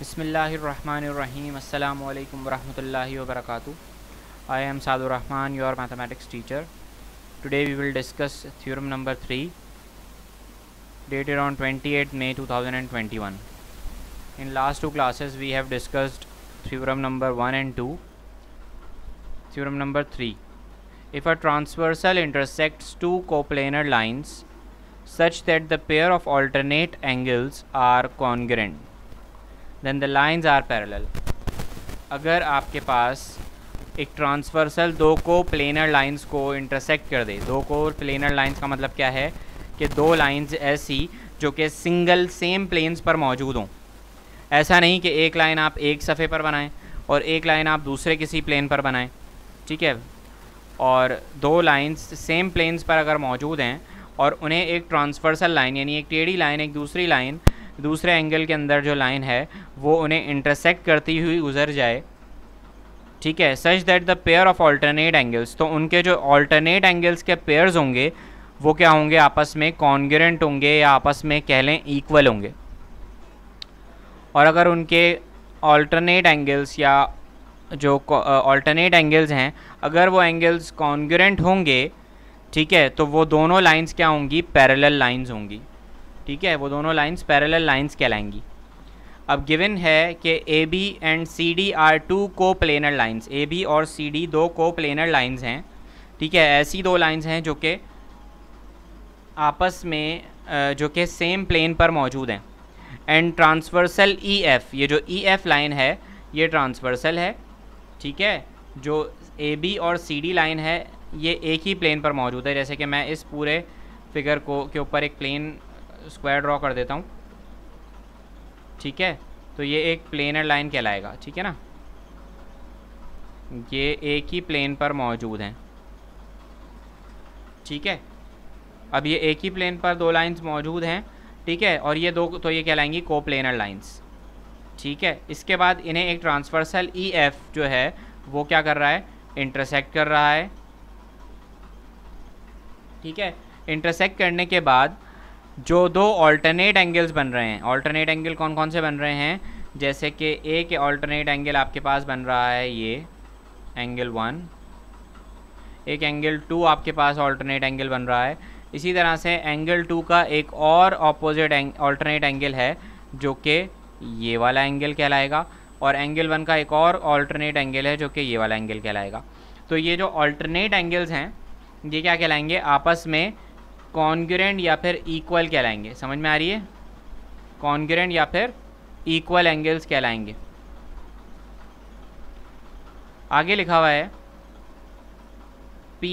Bismillahirrahmanirrahim. Assalamu alaikum warahmatullahi wabarakatuh. I am Sadur Rahman, your mathematics teacher. Today we will discuss theorem number 3, dated on 28 May 2021. In last two classes we have discussed theorem number 1 and 2. Theorem number 3. If a transversal intersects two coplanar lines such that the pair of alternate angles are congruent, then the lines are parallel. अगर आपके पास एक transversal दो को planar lines को intersect कर दे, दो को planar lines का मतलब क्या है कि दो लाइंस ऐसी जो कि सिंगल सेम प्लेन्स पर मौजूद हों। ऐसा नहीं कि एक लाइन आप एक सफ़े पर बनाएं और एक लाइन आप दूसरे किसी प्लेन पर बनाएं, ठीक है। और दो लाइंस सेम प्लेन्स पर अगर मौजूद हैं और उन्हें एक ट्रांसवर्सल लाइन यानी एक टेढ़ी लाइन एक दूसरी लाइन दूसरे एंगल के अंदर जो लाइन है वो उन्हें इंटरसेक्ट करती हुई गुजर जाए, ठीक है, such that the pair of alternate angles, तो उनके जो ऑल्टरनेट एंगल्स के पेयर्स होंगे वो क्या होंगे, आपस में कॉन्ग्रुएंट होंगे या आपस में कह लें इक्वल होंगे। और अगर उनके ऑल्टरनेट एंगल्स या जो ऑल्टरनेट एंगल्स हैं अगर वो एंगल्स कॉन्ग्रुएंट होंगे, ठीक है, तो वो दोनों लाइंस क्या होंगी, पैरेलल लाइंस होंगी, ठीक है, वो दोनों लाइंस पैरेलल लाइंस कहलाएंगी। अब गिवन है कि A B and C D are two coplanar lines, A B और सी डी दो को प्लेनर लाइंस हैं, ठीक है, ऐसी दो लाइंस हैं जो कि आपस में जो कि सेम प्लेन पर मौजूद हैं। एंड ट्रांसवर्सल ई एफ, ये जो ई एफ लाइन है ये ट्रांसवर्सल है, ठीक है, जो ए बी और सी डी लाइन है ये एक ही प्लेन पर मौजूद है। जैसे कि मैं इस पूरे फिगर को के ऊपर एक प्लेन स्क्वायर ड्रॉ कर देता हूँ, ठीक है, तो ये एक प्लेनर लाइन कहलाएगा, ठीक है ना, ये एक ही प्लेन पर मौजूद हैं, ठीक है। अब ये एक ही प्लेन पर दो लाइंस मौजूद हैं, ठीक है, और ये दो तो ये कहलाएंगी कोप्लेनर लाइंस, ठीक है। इसके बाद इन्हें एक ट्रांसवर्सल ई एफ जो है वो क्या कर रहा है, इंटरसेक्ट कर रहा है, ठीक है। इंटरसेक्ट करने के बाद जो दो ऑल्टरनेट एंगल्स बन रहे हैं, ऑल्टरनेट एंगल कौन कौन से बन रहे हैं, जैसे कि ए के ऑल्टरनेट एंगल आपके पास बन रहा है ये एंगल 1, एक एंगल 2 आपके पास ऑल्टरनेट एंगल बन रहा है। इसी तरह से एंगल 2 का एक और ऑपोजिट ऑल्टरनेट एंगल है जो कि ये वाला एंगल कहलाएगा, और एंगल 1 का एक और ऑल्टरनेट एंगल है जो कि ये वाला एंगल कहलाएगा। तो ये जो ऑल्टरनेट एंगल्स हैं ये क्या कहलाएंगे, आपस में कॉन्ग्रुएंट या फिर इक्वल कहलाएंगे। समझ में आ रही है, कॉन्ग्रुएंट या फिर इक्वल एंगल्स कहलाएंगे। आगे लिखा हुआ है P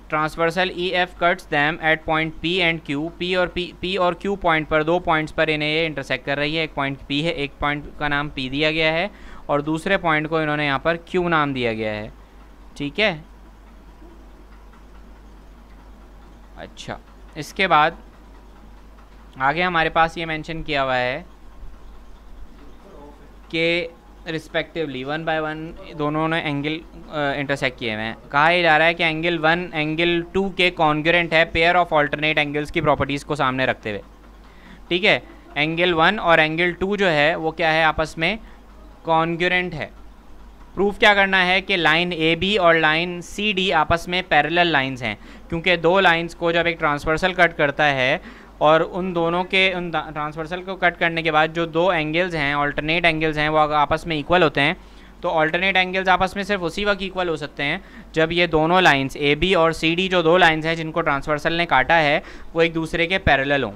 transversal E F cuts them at point P and Q, P और क्यू पॉइंट पर दो पॉइंट्स पर इन्हें ये इंटरसेक्ट कर रही है। एक पॉइंट पी है, एक पॉइंट का नाम पी दिया गया है और दूसरे पॉइंट को इन्होंने यहाँ पर क्यू नाम दिया गया है, ठीक है। अच्छा, इसके बाद आगे हमारे पास ये मेंशन किया हुआ है कि रिस्पेक्टिवली 1 बाय 1 दोनों ने एंगल इंटरसेक्ट किए हुए हैं। कहा यह जा रहा है कि एंगल 1 एंगल 2 के कॉन्ग्रुएंट है पेयर ऑफ ऑल्टरनेट एंगल्स की प्रॉपर्टीज़ को सामने रखते हुए, ठीक है। एंगल 1 और एंगल 2 जो है वो क्या है, आपस में कॉन्ग्रुएंट है। प्रूफ क्या करना है कि लाइन ए बी और लाइन सी डी आपस में पैरेलल लाइंस हैं, क्योंकि दो लाइंस को जब एक ट्रांसवर्सल कट करता है और उन दोनों के उन ट्रांसवर्सल को कट करने के बाद जो दो एंगल्स हैं ऑल्टरनेट एंगल्स हैं वो आपस में इक्वल होते हैं। तो ऑल्टरनेट एंगल्स आपस में सिर्फ उसी वक्त इक्वल हो सकते हैं जब ये दोनों लाइंस ए बी और सी डी जो दो लाइंस हैं जिनको ट्रांसवर्सल ने काटा है वो एक दूसरे के पैरेलल हों।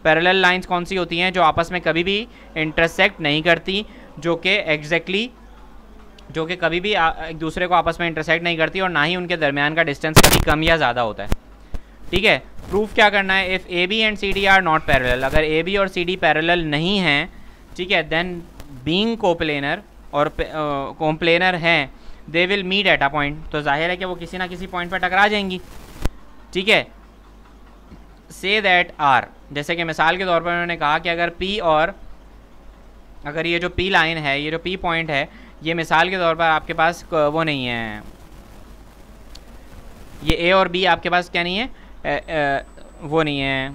पैरेलल लाइंस कौन सी होती हैं, जो आपस में कभी भी इंटरसेक्ट नहीं करती, जो कि कभी भी एक दूसरे को आपस में इंटरसेक्ट नहीं करती और ना ही उनके दरमियान का डिस्टेंस कभी कम या ज़्यादा होता है, ठीक है। प्रूफ क्या करना है, if A B and C D are not parallel, अगर ए बी और सी डी पैरेलल नहीं हैं, ठीक है, देन बीइंग कोप्लेनर और कोप्लेनर हैं they will meet at a point, तो जाहिर है कि वो किसी ना किसी पॉइंट पर टकरा जाएंगी, ठीक है। से दैट आर, जैसे कि मिसाल के तौर पर उन्होंने कहा कि अगर ये जो पी लाइन है, ये जो पी पॉइंट है, ये मिसाल के तौर पर आपके पास वो नहीं है, ये ए और बी आपके पास क्या नहीं है, वो नहीं है,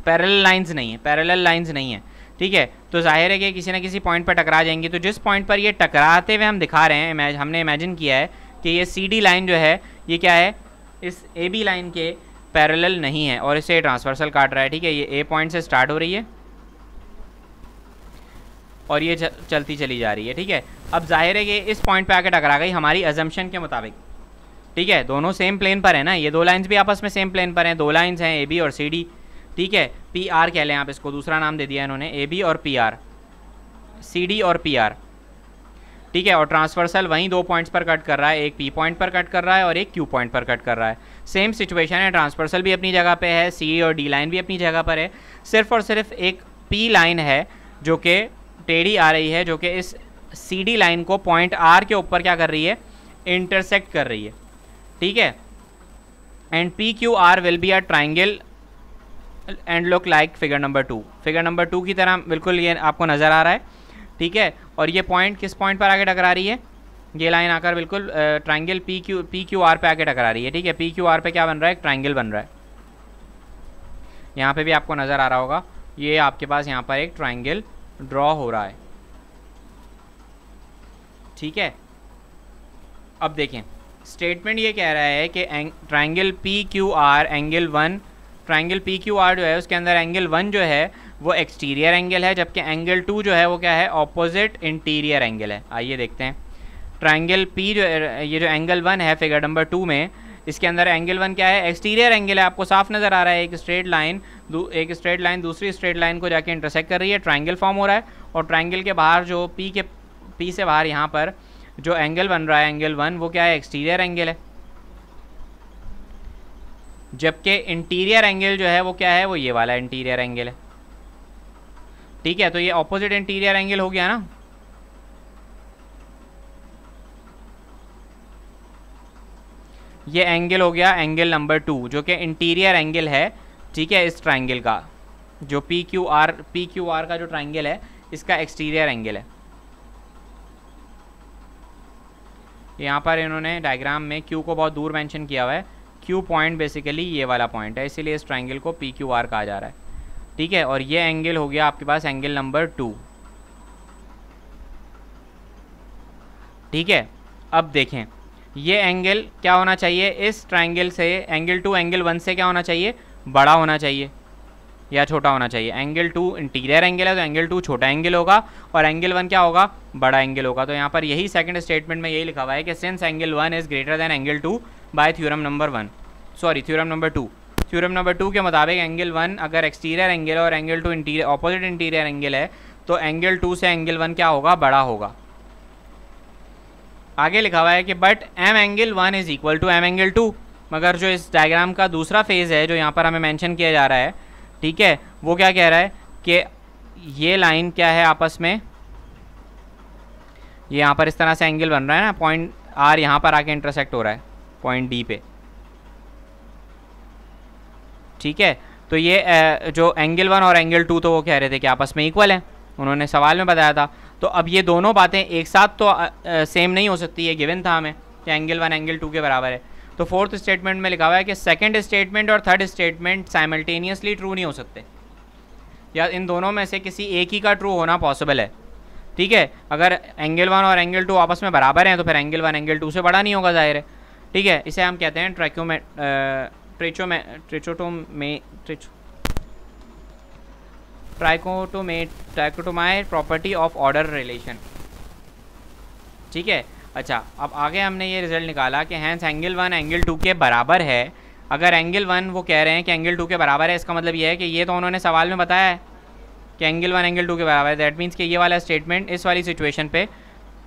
पैरेलल लाइंस नहीं है, ठीक है। तो जाहिर है कि किसी ना किसी पॉइंट पर टकरा जाएंगी। तो जिस पॉइंट पर ये टकराते हुए हम दिखा रहे हैं, हमने इमेजिन किया है कि ये CD लाइन जो है ये क्या है, इस AB लाइन के पैरेलल नहीं है और इसे ट्रांसवर्सल काट रहा है। ठीक है, ये A पॉइंट से स्टार्ट हो रही है और ये चलती चली जा रही है। ठीक है, अब जाहिर है कि इस पॉइंट पे आके टकरा गई हमारी अजम्पशन के मुताबिक। ठीक है, दोनों सेम प्लेन पर है ना, ये दो लाइंस भी आपस में सेम प्लेन पर हैं, दो लाइंस हैं AB और CD। ठीक है, PR कह लें आप इसको, दूसरा नाम दे दिया इन्होंने, AB और PR, CD और PR। ठीक है, और ट्रांसवर्सल वहीं दो पॉइंट्स पर कट कर रहा है, एक P पॉइंट पर कट कर रहा है और एक Q पॉइंट पर कट कर रहा है। सेम सिचुएशन है, ट्रांसवर्सल भी अपनी जगह पे है, C और D लाइन भी अपनी जगह पर है। सिर्फ और सिर्फ एक P लाइन है जो कि टेढ़ी आ रही है, जो कि इस CD लाइन को पॉइंट R के ऊपर क्या कर रही है, इंटरसेक्ट कर रही है। ठीक है, and PQR will be a triangle and look like figure number 2। Figure number 2 की तरह बिल्कुल ये आपको नज़र आ रहा है। ठीक है, और ये पॉइंट किस पॉइंट पर आके टकरा रही है, ये लाइन आकर बिल्कुल ट्राइंगल PQR पे आके टकरा रही है। ठीक है, PQR पे क्या बन रहा है, एक ट्राइंगल बन रहा है। यहाँ पे भी आपको नज़र आ रहा होगा, ये आपके पास यहाँ पर एक ट्राइंगल ड्रॉ हो रहा है। ठीक है, अब देखें स्टेटमेंट ये कह रहा है कि triangle PQR angle 1, triangle PQR जो है उसके अंदर एंगल 1 जो है वो एक्सटीरियर एंगल है, जबकि एंगल 2 जो है वो क्या है, ऑपोजिट इंटीरियर एंगल है। आइए देखते हैं ट्राइंगल P जो ये जो एंगल 1 है फिगर नंबर 2 में, इसके अंदर एंगल 1 क्या है, एक्सटीरियर एंगल है। आपको साफ नज़र आ रहा है, एक स्ट्रेट लाइन दूसरी स्ट्रेट लाइन को जाके इंटरसेक्ट कर रही है, ट्राइंगल फॉर्म हो रहा है। और ट्राइंगल के बाहर जो P से बाहर यहाँ पर जो एंगल बन रहा है एंगल 1, वो क्या है, एक्सटीरियर एंगल है। जबकि इंटीरियर एंगल जो है वो क्या है, वो ये वाला इंटीरियर एंगल है। ठीक है, तो ये ऑपोजिट इंटीरियर एंगल हो गया ना। ये एंगल हो गया एंगल नंबर 2 जो कि इंटीरियर एंगल है। ठीक है, इस ट्राइंगल का जो PQR का जो ट्राइंगल है इसका एक्सटीरियर एंगल है। यहाँ पर इन्होंने डायग्राम में Q को बहुत दूर मेंशन किया हुआ है। Q पॉइंट बेसिकली ये वाला पॉइंट है, इसीलिए इस ट्राइंगल को PQR कहा जा रहा है। ठीक है, और ये एंगल हो गया आपके पास एंगल नंबर 2। ठीक है, अब देखें ये एंगल क्या होना चाहिए, इस ट्राइंगल से एंगल 2 एंगल 1 से क्या होना चाहिए, बड़ा होना चाहिए या छोटा होना चाहिए। एंगल 2 इंटीरियर एंगल है तो एंगल 2 छोटा एंगल होगा और एंगल 1 क्या होगा, बड़ा एंगल होगा। तो यहाँ पर यही सेकंड स्टेटमेंट में यही लिखा हुआ है कि since angle 1 is greater than angle 2 bye theorem number 2। Theorem number 2 के मुताबिक एंगल 1 अगर एक्सटीरियर एंगल है और angle 2 interior opposite interior angle है तो एंगल 2 से एंगल 1 क्या होगा, बड़ा होगा। आगे लिखा हुआ है कि but M angle 1 is equal to M angle 2, मगर जो इस डायग्राम का दूसरा फेज़ है जो यहाँ पर हमें मेंशन किया जा रहा है, ठीक है, वो क्या कह रहा है कि ये लाइन क्या है आपस में, ये यहाँ पर इस तरह से एंगल बन रहा है ना, पॉइंट R यहाँ पर आके इंटरसेक्ट हो रहा है पॉइंट D पे। ठीक है, तो ये जो एंगल 1 और एंगल 2 तो वो कह रहे थे कि आपस में इक्वल है, उन्होंने सवाल में बताया था। तो अब ये दोनों बातें एक साथ तो सेम नहीं हो सकती, ये गिवन था हमें कि एंगल 1 एंगल 2 के बराबर है। तो फोर्थ स्टेटमेंट में लिखा हुआ है कि सेकंड स्टेटमेंट और थर्ड स्टेटमेंट साइमल्टेनियसली ट्रू नहीं हो सकते, या इन दोनों में से किसी एक ही का ट्रू होना पॉसिबल है। ठीक है, अगर एंगल 1 और एंगल 2 आपस में बराबर हैं तो फिर एंगल 1 एंगल 2 से बड़ा नहीं होगा, जाहिर है। ठीक है, इसे हम कहते हैं ट्राइकोटोमाई प्रॉपर्टी ऑफ ऑर्डर रिलेशन। ठीक है, अच्छा, अब आगे हमने ये रिजल्ट निकाला कि हैंस एंगल 1 एंगल 2 के बराबर है। अगर एंगल 1 वो कह रहे हैं कि एंगल 2 के बराबर है, इसका मतलब ये है कि ये तो उन्होंने सवाल में बताया है कि एंगल 1 एंगल 2 के बराबर है। दैट मीन्स कि ये वाला स्टेटमेंट इस वाली सिचुएशन पे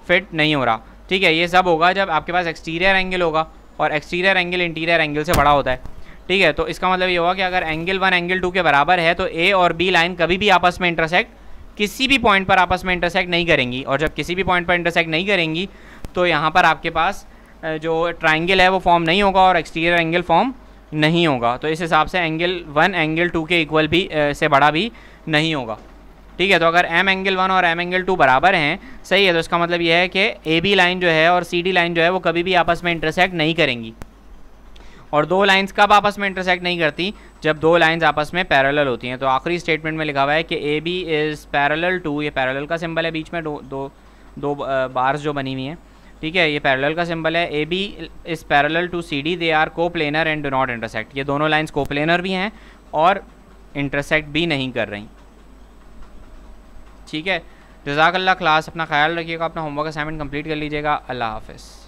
फिट नहीं हो रहा। ठीक है, ये सब होगा जब आपके पास एक्सटीरियर एंगल होगा और एक्सटीरियर एंगल इंटीरियर एंगल से बड़ा होता है। ठीक है, तो इसका मतलब ये होगा कि अगर एंगल 1 एंगल 2 के बराबर है तो A और B लाइन कभी भी आपस में इंटरसेक्ट, किसी भी पॉइंट पर आपस में इंटरसेक्ट नहीं करेंगी। और जब किसी भी पॉइंट पर इंटरसेक्ट नहीं करेंगी तो यहाँ पर आपके पास जो ट्राइंगल है वो फॉर्म नहीं होगा और एक्सटीरियर एंगल फॉर्म नहीं होगा। तो इस हिसाब से एंगल 1 एंगल 2 के इक्वल भी से बड़ा भी नहीं होगा। ठीक है, तो अगर M एंगल 1 और M एंगल 2 बराबर हैं, सही है, तो इसका मतलब यह है कि AB लाइन जो है और CD लाइन जो है वो कभी भी आपस में इंटरसेक्ट नहीं करेंगी। और दो लाइंस कब आपस में इंटरसेक्ट नहीं करती, जब दो लाइंस आपस में पैरेलल होती हैं। तो आखिरी स्टेटमेंट में लिखा हुआ है कि A B is parallel to, ये पैरेलल का सिंबल है बीच में, दो बार्स जो बनी हुई हैं, ठीक है, ये पैरेलल का सिंबल है। A B is parallel to C D, they are coplanar and do not intersect, ये दोनों लाइंस कोप्लेनर भी हैं और इंटरसेक्ट भी नहीं कर रही, ठीक है। जज़ाकल्लाह। क्लास अपना ख्याल रखिएगा, अपना होमवर्क असाइनमेंट कंप्लीट कर लीजिएगा। अल्लाह हाफ़िज़।